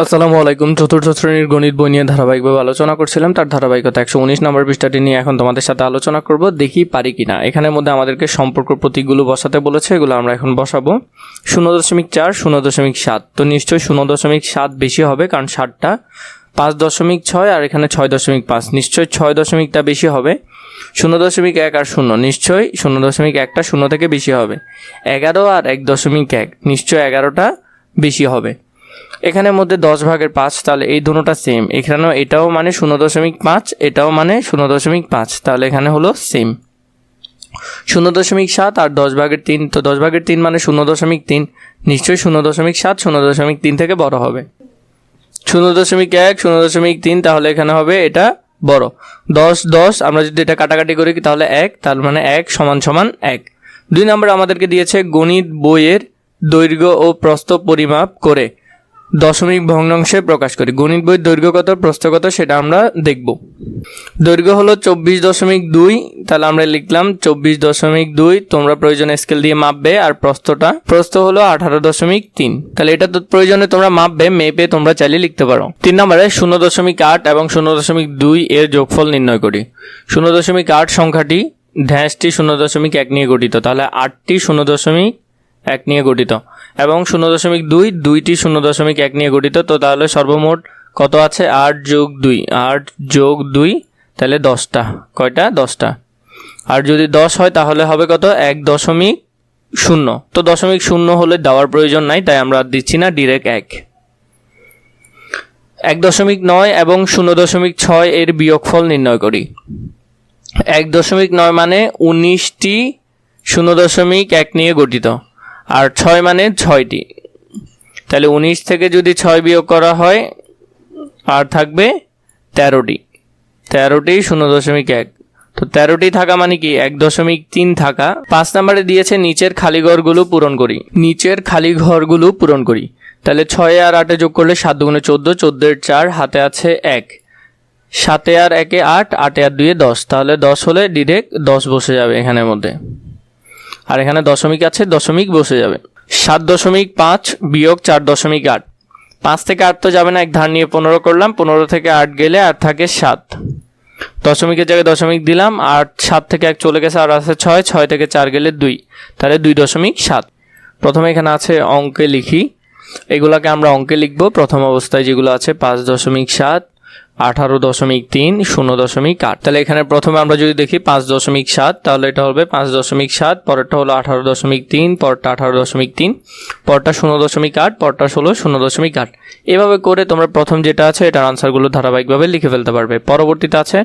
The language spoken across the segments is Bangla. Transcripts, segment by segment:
আসসালামু আলাইকুম। চতুর্থ শ্রেণীর গণিত বই নিয়ে ধারাবাহিকভাবে আলোচনা করছিলাম। তার ধারাবাহিকতা 119 নম্বর পৃষ্ঠাটি নিয়ে এখন তোমাদের সাথে আলোচনা করব। দেখি পারি কিনা। এখানের মধ্যে আমাদেরকে সম্পর্ক প্রতীকগুলো বসাতে বলেছে, এগুলো আমরা এখন বসাবো। 0.4, 0.7, তো নিশ্চয়ই 0.7 বেশি হবে, কারণ 7টা 5.6 আর এখানে 6.5, নিশ্চয়ই 6.টা বেশি হবে। 0.1 আর 0, নিশ্চয়ই 0.1টা 0 থেকে বেশি হবে। 11 আর 1.1, নিশ্চয়ই 11টা বেশি হবে। এখানের মধ্যে 10 ভাগের 5, তাহলে এই দুটোটা সেম। এখানেও এটাও মানে 0.5, এটাও মানে 0.5, তাহলে এখানে হলো সেম। 0.7 আর 10 ভাগের 3, তো 10 ভাগের 3 মানে 0.3, নিশ্চয়ই 0.7 0.3 থেকে বড় হবে। 0.1 0.3, তাহলে এখানে হবে এটা বড়। 10 আমরা যদি এটা কাটাকাটি করি তাহলে 1, তার মানে 1 = 1। 2 নম্বর আমাদেরকে দিয়েছে গণিত বইয়ের দৈর্ঘ্য ও প্রস্থ পরিমাপ করে দশমিক ভগ্নাংশে প্রকাশ করি। গণিত বইয়ের দৈর্ঘ্য কত, প্রস্থ কত, সেটা আমরা দেখব। দৈর্ঘ্য হলো 24.2, তাহলে আমরা লিখলাম 24.2। তোমরা প্রয়োজনে স্কেল দিয়ে মাপবে। আর প্রস্থ হলো 18.3, তাহলে এটা তো প্রয়োজনে তোমরা মাপবে, মেপে তোমরা চাইলে লিখতে পারো। 3 নম্বরে 0.8 এবং 0.2 এর যোগফল নির্ণয় করি। 0.8 সংখ্যাটি ড্যাশটি 0.1 নিয়ে গঠিত, তাহলে 8টি 0.1 নিয়ে গঠিত, এবং 0.2 2টি 0.1 নিয়ে গঠিত। তো তাহলে সর্বমোট কত আছে? 8 যোগ 2, তাহলে 10টা। কয়টা? 10টা। আর যদি 10 হয় তাহলে হবে কত? 1.0। তো 0.0 হলে দেওয়ার প্রয়োজন নাই, তাই আমরা দিচ্ছি না, ডিরেক্ট 1। 1.9 এবং 0.6 এর বিয়োগফল নির্ণয় করি। 1.9 মানে 19টি 0.1 নিয়ে গঠিত, আর 6 মানে 6টি, তাহলে 19 থেকে যদি 6 বিয়োগ করা হয় আর থাকবে 13টি 0.1। তো 13টি থাকা মানে কি? 1.3 থাকা। 5 নম্বরে দিয়েছে নিচের খালি ঘরগুলো পূরণ করি। তাহলে 6 আর 8 যোগ করলে 7 দুগুণে 14, 14 এর 4, হাতে আছে 1, 7 আর 1 8, 8 আর 2 10, তাহলে 10 হলে ডিরেক্ট 10 বসে যাবে এখানের মধ্যে। আর এখানে দশমিক আছে, দশমিক বসে যাবে। 7.5 বিয়োগ 4.8, 5 থেকে 8 তো যাবে না, এক ধার নিয়ে 15 করলাম। 15 থেকে 8 গেলে আর থাকে 7, দশমিকের জায়গায় দশমিক দিলাম। আর 7 থেকে 1 চলে গেছে, আর আছে 6, 6 থেকে 4 গেলে 2, তাহলে 2.7। প্রথমে এখানে আছে অঙ্কে লিখি, এগুলাকে আমরা অঙ্কে লিখব। প্রথম অবস্থায় যেগুলো আছে 5.7, 18.3, 0.8, তাহলে এখানে প্রথমে আমরা যদি দেখি 5.7, তাহলে এটা হবে 5.7, পরেরটা হলো 18.3, পরেরটা 18.3, পরেরটা 0.8, পরেরটা হলো 0.8। এভাবে করে তোমরা প্রথম যেটা আছে এটার আনসারগুলো ধারাবাহিকভাবে লিখে ফেলতে পারবে। পরবর্তীতে আছে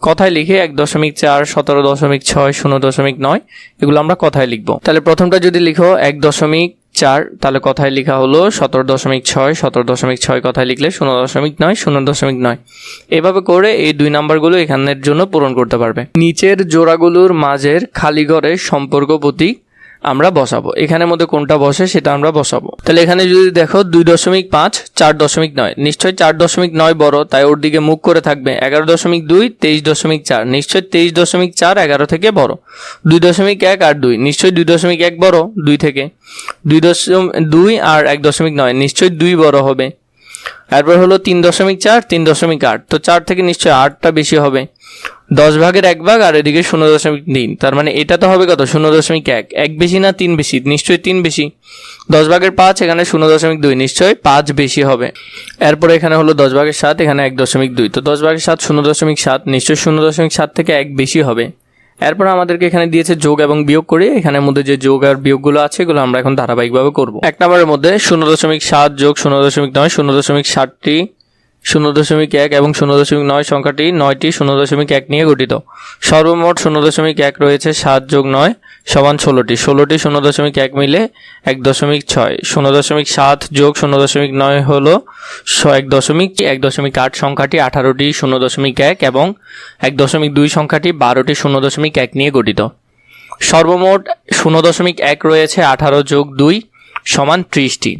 কথায় লিখে 1.4, 17.6, 0.9, এগুলো আমরা কথায় লিখবো। তাহলে প্রথমটা যদি লিখো 1.4, তাহলে কথায় লেখা হলো 17.6, 17.6 কথায় লিখলে 0.9, 0.9। এভাবে করে এই 2 নাম্বারগুলো এখানের জন্য পূরণ করতে পারবে। নিচের জোড়াগুলোর মাঝের খালি ঘরের সম্পর্ক প্রতীক আমরা বসাবো। এখানের মধ্যে কোনটা বসে সেটা আমরা বসাবো। তাহলে এখানে যদি দেখো 2.5, 4.9, নিশ্চয়ই 4.9 বড়, তাই ওর দিকে মুখ করে থাকবে। 11.2, 23.4, নিশ্চয়ই 23.4 11 থেকে বড়। 2.1 আর 2, নিশ্চয়ই 2.1 বড় 2 থেকে। 2 আর 1.9, নিশ্চয়ই 2 বড় হবে। তারপর হলো 3.4, 3.8, তো 4 থেকে নিশ্চয়ই 8টা বেশি হবে। 10 ভাগের 1 ভাগ আর এদিকে 0.3, তার মানে এটা তো হবে কত? 0.1। 1 বেশি না 3 বেশি? নিশ্চয়ই 3 বেশি। 10 ভাগের 5, এখানে 0.2, নিশ্চয়ই 5 বেশি হবে। এরপর এখানে হলো 10 ভাগের 7, এখানে 1.2, তো 10 ভাগের 7 0.7, নিশ্চয়ই 0.7 থেকে 1 বেশি হবে। এরপর আমাদেরকে এখানে দিয়েছে যোগ এবং বিয়োগ করে। এখানের মধ্যে যে যোগ আর বিয়োগগুলো আছে এগুলো আমরা এখন ধারাবাহিকভাবে করব। 1 নম্বরের মধ্যে 0.7 যোগ 0.9, 0.7টি 0.1 এবং 0.9 সংখ্যাটি 9টি 0.1 নিয়ে গঠিত। সর্বমোট 0.1 রয়েছে। 7 যোগ 9 সমান 16টি 0.1 মিলে 1.6। 0.7 যোগ 0.9 হলো 1.8 সংখ্যাটি 18টি 0.1 এবং 1.2 সংখ্যাটি 12টি 0.1 নিয়ে গঠিত। সর্বমোট 0.1 রয়েছে। 18 যোগ 2 সমান 30টি।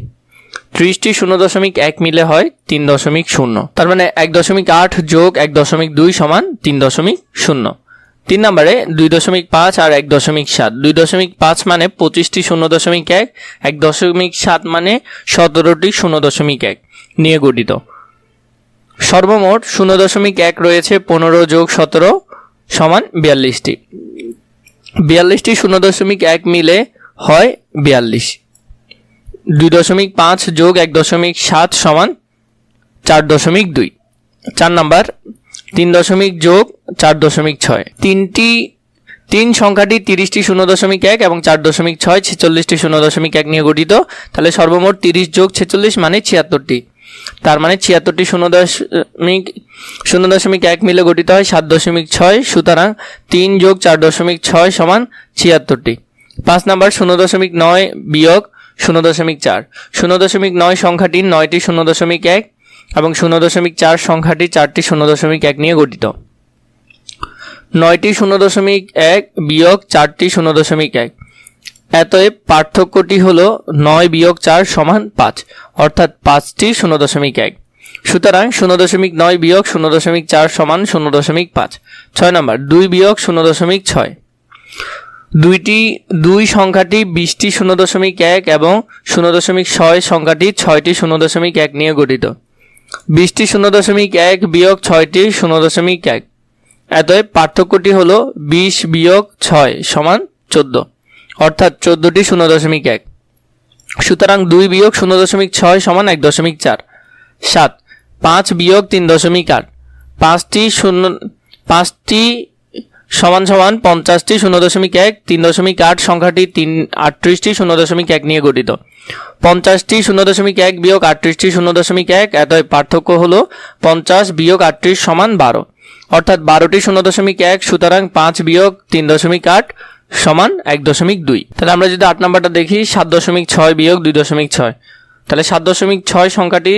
30টি 0.1 মিলে হয় 3.0। তার মানে 1.8 যোগ 1.2 সমান 3.0। 3 নম্বরে 2.5 আর 1.7। 2.5 মানে 25টি 0.1, 1.7 মানে 17টি 0.1 নিয়ে গঠিত। সর্বমোট 0.1 রয়েছে 15 যোগ 17 সমান 42টি। 42টি 0.1 মিলে হয় 42। 2.5 যোগ 1.7 সমান 4.2। 4 নম্বর 3 যোগ 4.6। তিন সংখ্যাটি 30টি 0.1 এবং 4.6 46টি 0.1 নিয়ে গঠিত। তাহলে সর্বমোট 30 যোগ 46 মানে 76টি। তার মানে 76টি 0.1 মিলে গঠিত হয় 7.6। সুতরাং 3 যোগ 4.6 সমান 76টি। 5 নম্বর 0.9 বিয়োগ 0.4। 0.9 সংখ্যাটি 9টি 0.1 এবং 0.4 সংখ্যাটি 4টি 0.1 নিয়ে গঠিত। 9টি 0.1 বিয়োগ 4টি 0.1, অতএব পার্থক্যটি হলো 9 বিয়োগ 4 সমান 5, অর্থাৎ 5টি 0.1। সুতরাং 0.9 বিয়োগ 0.4 সমান 0.5। 6 নম্বর 2 বিয়োগ 0.6। দুই সংখ্যাটি 20টি 0.1 এবং 0.6 সংখ্যাটি 6টি 0.1 নিয়ে গঠিত। 20টি 0.1 বিয়োগ 6টি 0.1, অতএব পার্থক্যটি হলো 20 বিয়োগ 6 সমান 14, অর্থাৎ 14টি 0.1। সুতরাং 2 বিয়োগ 0.6 সমান 1.4। 7 5 বিয়োগ 3.8। 5টি সমান 50টি 0.1। 3.8 সংখ্যাটি 38টি 0.1 নিয়ে গঠিত। 50টি 0.1 বিয়োগ 38টি 0.1, অতএব পার্থক্য হলো 50 বিয়োগ 38 সমান 12, অর্থাৎ 12টি 0.1। সুতরাং 5 বিয়োগ 3.8 সমান 1.2। তাহলে আমরা যদি 8 নম্বরটা দেখি 7.6 বিয়োগ 2.6। তাহলে 7.6 সংখ্যাটি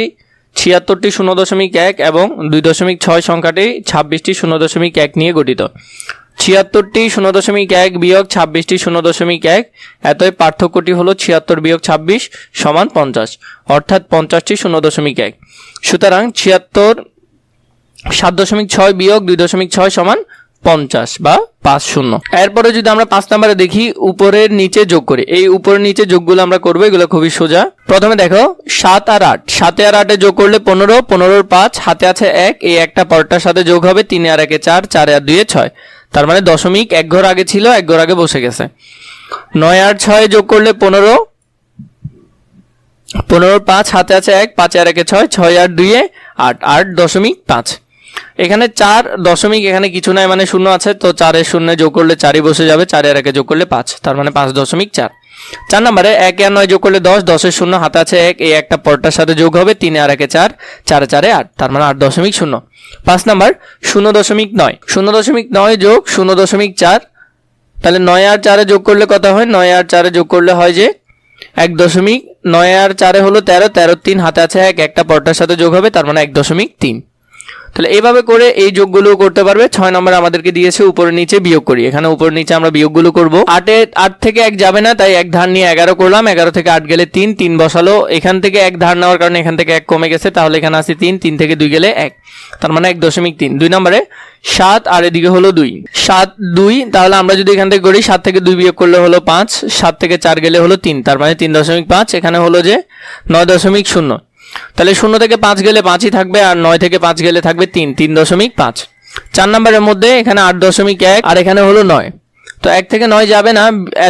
76টি 0.1 এবং 2.6 সংখ্যাটি 26টি 0.1 নিয়ে গঠিত। 76টি 0.1 বিয়োগ 26টি 0.1, অতএব পার্থক্যটি হলো 76 বিয়োগ 26 সমান 50, অর্থাৎ 50টি 0.1। সুতরাং 7.6 বিয়োগ 2.6 সমান 50 বা 50। এরপরে যদি আমরা 5 নম্বরে দেখি উপরের নিচে যোগ করি, এই উপরের নিচে যোগগুলো আমরা করবো, এগুলো খুবই সোজা। প্রথমে দেখো 7 আর 8। 7 আর 8 যোগ করলে 15, 15 5, হাতে আছে 1, এই একটা পরটার সাথে যোগ হবে 3 আর 1 4, 4 আর 2 6। তার মানে দশমিক 1 ঘর আগে ছিল, 1 ঘর আগে বসে গেছে। 9 আর 6 যোগ করলে 15, 15 5, হাতে আছে 1, 5 আর 1 6, 6 আর 2 8, 8.5। এখানে 4 দশমিক, এখানে কিছু নাই মানে শূন্য আছে, তো 4 এর শূন্য যোগ করলে 4ই বসে যাবে, 4 আর 1 যোগ করলে 5, তার মানে 5.4। 4 নম্বরে 1 আর 9 যোগ করলে 10, 10 এর শূন্য, হাতে আছে 1, এই একটা পরটার সাথে যোগ হবে 3 আর 1 4, 4 4 8, তার মানে 8.0। 5 নম্বর 0.9। 0.9 যোগ 0.4, তাহলে 9 আর 4 যোগ করলে কত হয়? 9 আর 4 যোগ করলে হয় যে 1.9 আর 4 হলো 13, 13 3, হাতে আছে 1, একটা পরটার সাথে যোগ হবে, তার মানে 1.3। তাহলে এইভাবে করে এই যোগগুলো করতে পারবে। 6 নম্বর আমাদেরকে দিয়েছে উপরে নিচে বিয়োগ করি, এখানে উপর নিচে আমরা বিয়োগগুলো করব। 8 থেকে 1 যাবে না, তাই 1 ধার নিয়ে 11 করলাম। 11 থেকে 8 গেলে 3, 3 বসালো, এখান থেকে 1 ধার নেওয়ার কারণে এখান থেকে 1 কমে গেছে, তাহলে এখানে আছে 3, 3 থেকে 2 গেলে 1, তার মানে 1.3। 2 নম্বরে 7 আর এদিকে হলো 2, 7 2, তাহলে আমরা যদি এখান থেকে করি 7 থেকে 2 বিয়োগ করলে হলো 5, 7 থেকে 4 গেলে হলো 3, তার মানে 3.5। এখানে হলো যে 9.0। তাহলে 0 থেকে 5 গেলে 5ই থাকবে, আর 9 থেকে 5 গেলে থাকবে 3, 3.5। 4 নম্বরের মধ্যে এখানে 8.1 আর এখানে হলো 9, তো 1 থেকে 9 যাবে না,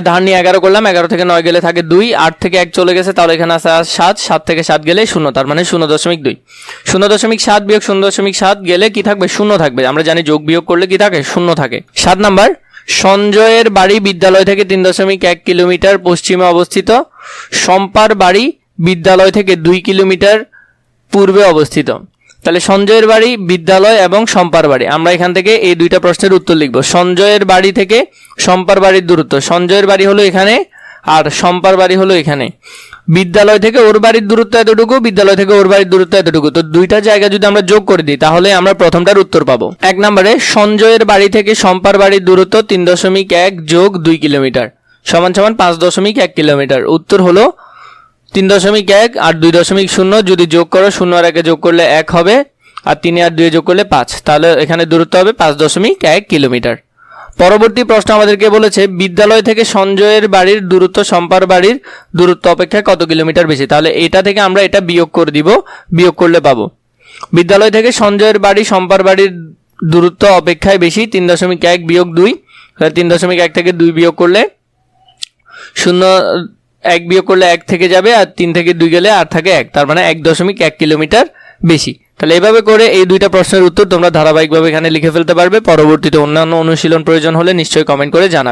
ধার নিয়ে 11 করলাম, 11 থেকে 9 গেলে থাকে 2, 8 থেকে 1 চলে গেছে, তাহলে এখানে আছে 7, 7 থেকে 7 গেলে 0, তার মানে 0.2। 0.7 বিয়োগ 0.7 গেলে কি থাকবে? 0 থাকবে। আমরা জানি যোগ বিয়োগ করলে কি থাকে? 0 থাকে। 7 নম্বর সঞ্জয়ের বাড়ি বিদ্যালয় থেকে 3.1 কিলোমিটার পশ্চিমে অবস্থিত, শম্পার বাড়ি বিদ্যালয় থেকে 2 কিলোমিটার পূর্বে অবস্থিত। তাহলে সঞ্জয়ের বাড়ি, বিদ্যালয় এবং শম্পার বাড়ি, আমরা এখান থেকে এই দুইটা প্রশ্নের উত্তর লিখব। সঞ্জয়ের বাড়ি থেকে শম্পার বাড়ির দূরত্ব, সঞ্জয়ের বাড়ি হলো এখানে আর শম্পার বাড়ি হলো এখানে। বিদ্যালয় থেকে ওর বাড়ির দূরত্ব এতটুকু, বিদ্যালয় থেকে ওর বাড়ির দূরত্ব এতটুকু, তো দুইটা জায়গা যদি আমরা যোগ করে দিই তাহলে আমরা প্রথমটার উত্তর পাবো। 1 নম্বরে সঞ্জয়ের বাড়ি থেকে শম্পার বাড়ির দূরত্ব 3.1 যোগ 2 কিলোমিটার সমান 5.1 কিলোমিটার। উত্তর হলো 3.1 আর 2.0, যদি যোগ করো 0 আর 1 যোগ করলে 1 হবে, আর 3 আর 2 যোগ করলে 5, তাহলে এখানে দূরত্ব হবে 5.1 কিলোমিটার। পরবর্তী প্রশ্ন আমাদেরকে বলেছে বিদ্যালয় থেকে সঞ্জয়ের বাড়ির দূরত্ব শম্পার বাড়ির দূরত্ব অপেক্ষা কত কিলোমিটার বেশি। তাহলে এটা থেকে আমরা এটা বিয়োগ করে দিব, বিয়োগ করলে পাবো বিদ্যালয় থেকে সঞ্জয়ের বাড়ি শম্পার বাড়ির দূরত্ব অপেক্ষায় বেশি 3.1 বিয়োগ 2, তাহলে 3.1 থেকে 2 বিয়োগ করলে 1 বিয়োগ করলে 1 থেকে যাবে, আর 3 থেকে 2 গেলে আর থাকে 1, তার মানে 1.1 কিলোমিটার বেশি। তাহলে এভাবে করে এই দুইটা প্রশ্নের উত্তর তোমরা ধারাবাহিকভাবে এখানে লিখে ফেলতে পারবে। পরবর্তীতে অন্যান্য অনুশীলন প্রয়োজন হলে নিশ্চয়ই কমেন্ট করে জানাবে।